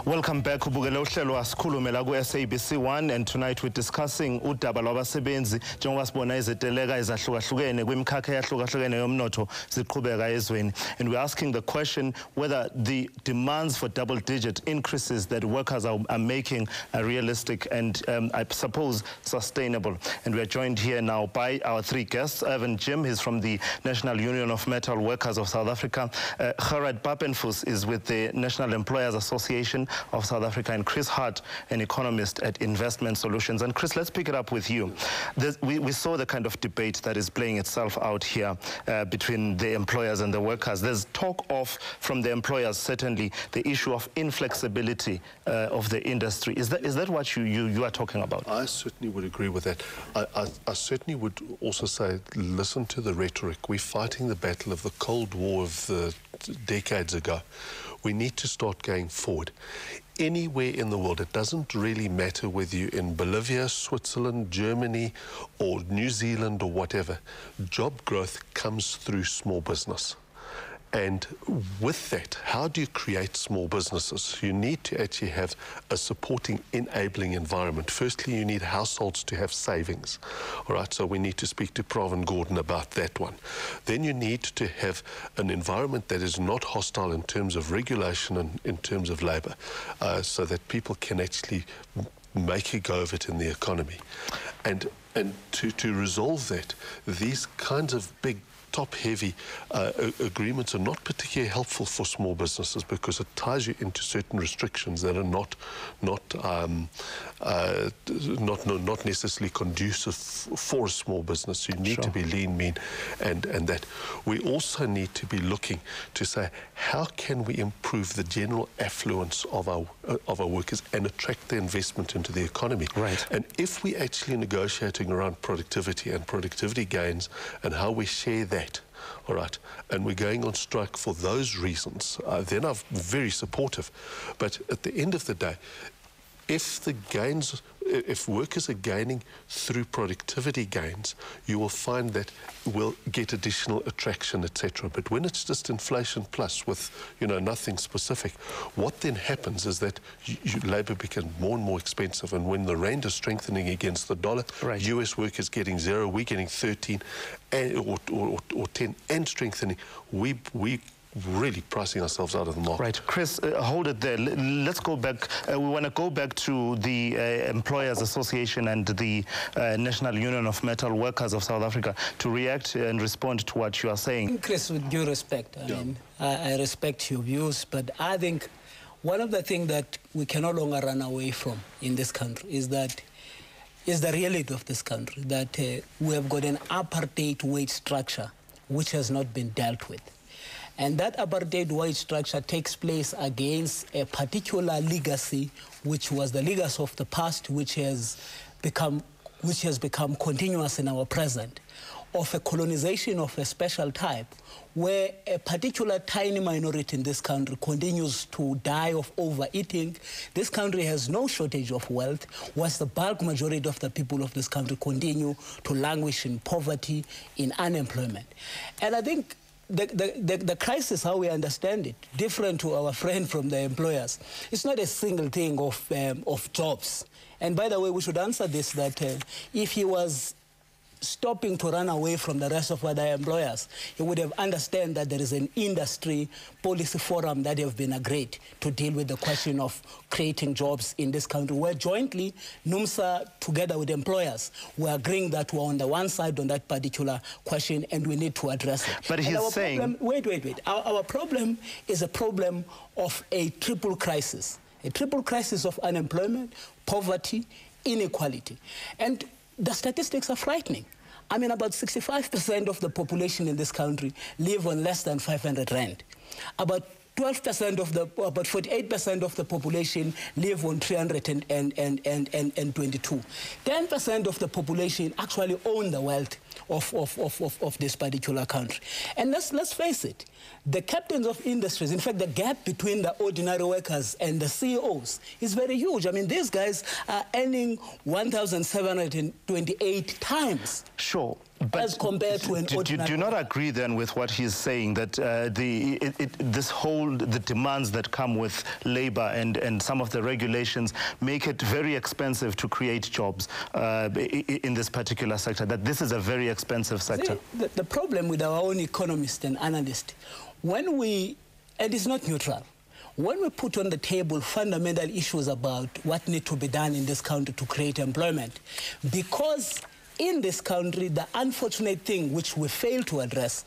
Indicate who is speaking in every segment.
Speaker 1: Welcome back. Ubukele uhlelo Asikhulume la ku SABC1, and tonight we're discussing udaba lwabasebenzi njengoba sibona iziteleka ezahlukahlukene kwimikhakha eyahlukahlukene yomnotho ziqhubeka ezweni, and we're asking the question whether the demands for double-digit increases that workers are making are realistic and I suppose sustainable. And we're joined here now by our three guests. Irvin Jim, he's from the National Union of Metal Workers of South Africa. Gerhard Papenfus is with the National Employers Association of South Africa, and Hart, an economist at Investment Solutions. And Chris, let's pick it up with you. We saw the kind of debate that is playing itself out here between the employers and the workers. There's talk of, from the employers, certainly, the issue of inflexibility of the industry. Is that what you are talking about?
Speaker 2: I certainly would agree with that. I certainly would also say, listen to the rhetoric. We're fighting the battle of the Cold War of the decades ago. We need to start going forward. Anywhere in the world, it doesn't really matter whether you're in Bolivia, Switzerland, Germany, or New Zealand, or whatever. Job growth comes through small business. And with that, how do you create small businesses? You need to actually have a supporting, enabling environment. Firstly, you need households to have savings. All right, so we need to speak to Pravin Gordon about that one. Then you need to have an environment that is not hostile in terms of regulation and in terms of labor, so that people can actually make a go of it in the economy. And to resolve that, these kinds of big top-heavy agreements are not particularly helpful for small businesses because it ties you into certain restrictions that are not necessarily conducive for a small business. You need to be lean, mean, and that. We also need to be looking to say, how can we improve the general affluence of our workers and attract the investment into the economy?
Speaker 1: Right.
Speaker 2: And if we're actually negotiating around productivity and productivity gains and how we share that, all right, and we're going on strike for those reasons, then I'm very supportive. But at the end of the day, if workers are gaining through productivity gains, you will find that we'll get additional attraction, etc. But when it's just inflation plus with, nothing specific, what then happens is that labour becomes more and more expensive, and when the rand is strengthening against the dollar,
Speaker 1: right,
Speaker 2: US workers getting 0, we're getting 13 or 10 and strengthening, we really pricing ourselves out of the market.
Speaker 1: Right. Chris, hold it there. Let's go back. We want to go back to the Employers Association and the National Union of Metal Workers of South Africa to react and respond to what you are saying.
Speaker 3: Chris, with due respect, I mean, I respect your views, but I think one of the things that we can no longer run away from in this country is the reality of this country, that we have got an apartheid wage structure which has not been dealt with. And that apartheid wage structure takes place against a particular legacy, which was the legacy of the past, which has become continuous in our present, of a colonization of a special type, where a particular tiny minority in this country continues to die of overeating. This country has no shortage of wealth, whilst the bulk majority of the people of this country continue to languish in poverty, in unemployment. And I think the crisis, how we understand it, different to our friend from the employers, it's not a single thing of jobs. And by the way, we should answer this, that if he was stopping to run away from the rest of other employers, he would have understood that there is an industry policy forum that have been agreed to deal with the question of creating jobs in this country, where jointly NUMSA, together with employers, we're agreeing that we're on the one side on that particular question and we need to address it.
Speaker 1: But he's saying...
Speaker 3: Wait. Our problem is a problem of a triple crisis. A triple crisis of unemployment, poverty, inequality. And the statistics are frightening. I mean, about 65% of the population in this country live on less than 500 rand. About 12% of about 48% of the population live on 322. 10% of the population actually own the wealth of this particular country. And let's face it, the captains of industries, in fact, the gap between the ordinary workers and the CEOs is very huge. I mean, these guys are earning 1,728 times.
Speaker 1: Sure.
Speaker 3: as compared to an ordinary.
Speaker 1: Do you not agree then with what he's saying, that the demands that come with labor and some of the regulations make it very expensive to create jobs in this particular sector, that this is a very expensive sector?
Speaker 3: See, the problem with our own economists and analysts, when we, and it's not neutral, when we put on the table fundamental issues about what needs to be done in this country to create employment, because in this country, the unfortunate thing which we fail to address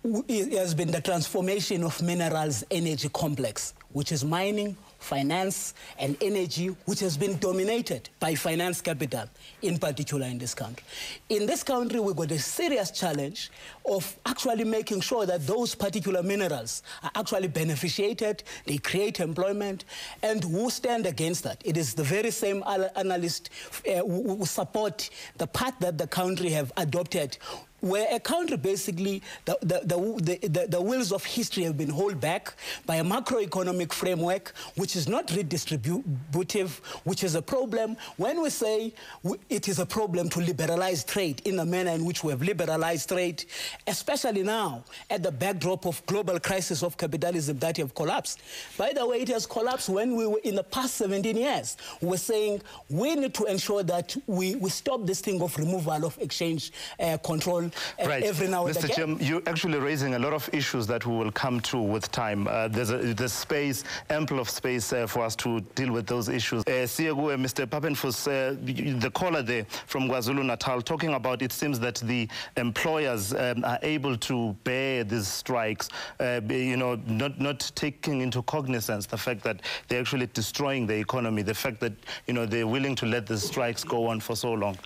Speaker 3: has been the transformation of minerals energy complex, which is mining, finance, and energy, which has been dominated by finance capital, in particular in this country. In this country, we've got a serious challenge of actually making sure that those particular minerals are actually beneficiated, they create employment, and who stand against that? It is the very same analysts who support the path that the country have adopted, where a country basically, the wheels of history have been held back by a macroeconomic framework which is not redistributive, which is a problem. When we say it is a problem to liberalize trade in the manner in which we have liberalized trade, especially now at the backdrop of global crisis of capitalism that have collapsed. By the way, it has collapsed when we were in the past 17 years. We were saying we need to ensure that we stop this thing of removal of exchange control.
Speaker 1: Right.
Speaker 3: Every now and
Speaker 1: Mr.
Speaker 3: again.
Speaker 1: Jim, you're actually raising a lot of issues that we will come to with time. There's space, ample of space for us to deal with those issues. Mr. Papenfus, the caller there from KwaZulu-Natal, talking about it seems that the employers are able to bear these strikes, not taking into cognizance the fact that they're actually destroying the economy, the fact that, they're willing to let the strikes go on for so long.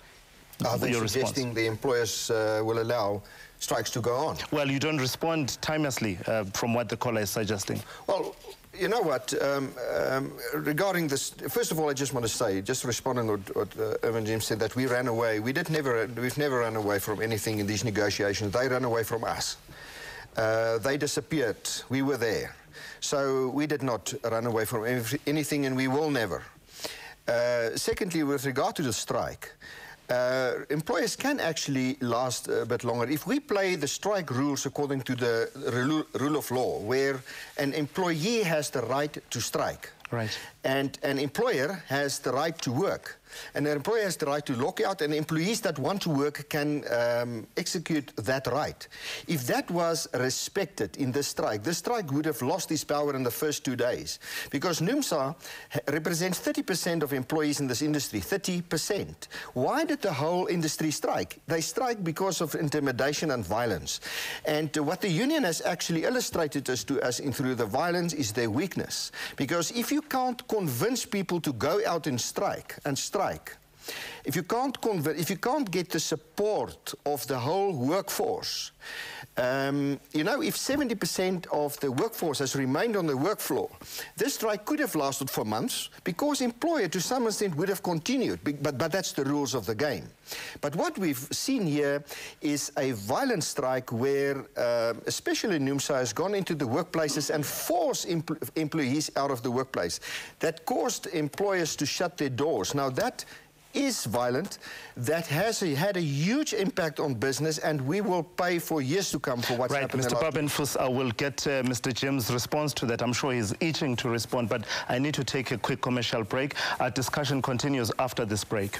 Speaker 4: Are they suggesting the employers will allow strikes to go on?
Speaker 1: Well, you don't respond timelessly from what the caller is suggesting.
Speaker 4: Well, you know what, regarding this, first of all, I just want to say, just responding to what Irvin Jim said, that we ran away. We've never run away from anything in these negotiations. They ran away from us. They disappeared. We were there. So we did not run away from anything, and we will never. Secondly, with regard to the strike, employers can actually last a bit longer. If we play the strike rules according to the rule of law, where an employee has the right to strike,
Speaker 1: right,
Speaker 4: and an employer has the right to work, and an employer has the right to lock out, and employees that want to work can execute that right. If that was respected in the strike would have lost its power in the first 2 days, because NUMSA represents 30% of employees in this industry, 30%. Why did the whole industry strike? They strike because of intimidation and violence. And what the union has actually illustrated to us through the violence is their weakness. Because if you can't convince people to go out and strike, if you can't get the support of the whole workforce, if 70% of the workforce has remained on the work floor, this strike could have lasted for months, because employer to some extent would have continued, but that's the rules of the game. But what we've seen here is a violent strike where, especially NUMSA, has gone into the workplaces and forced employees out of the workplace. That caused employers to shut their doors. Now that is violent, that has had a huge impact on business, and we will pay for years to come for what's happened.
Speaker 1: Mr. Papenfus, I will get Mr. Jim's response to that. I'm sure he's itching to respond, but I need to take a quick commercial break. Our discussion continues after this break.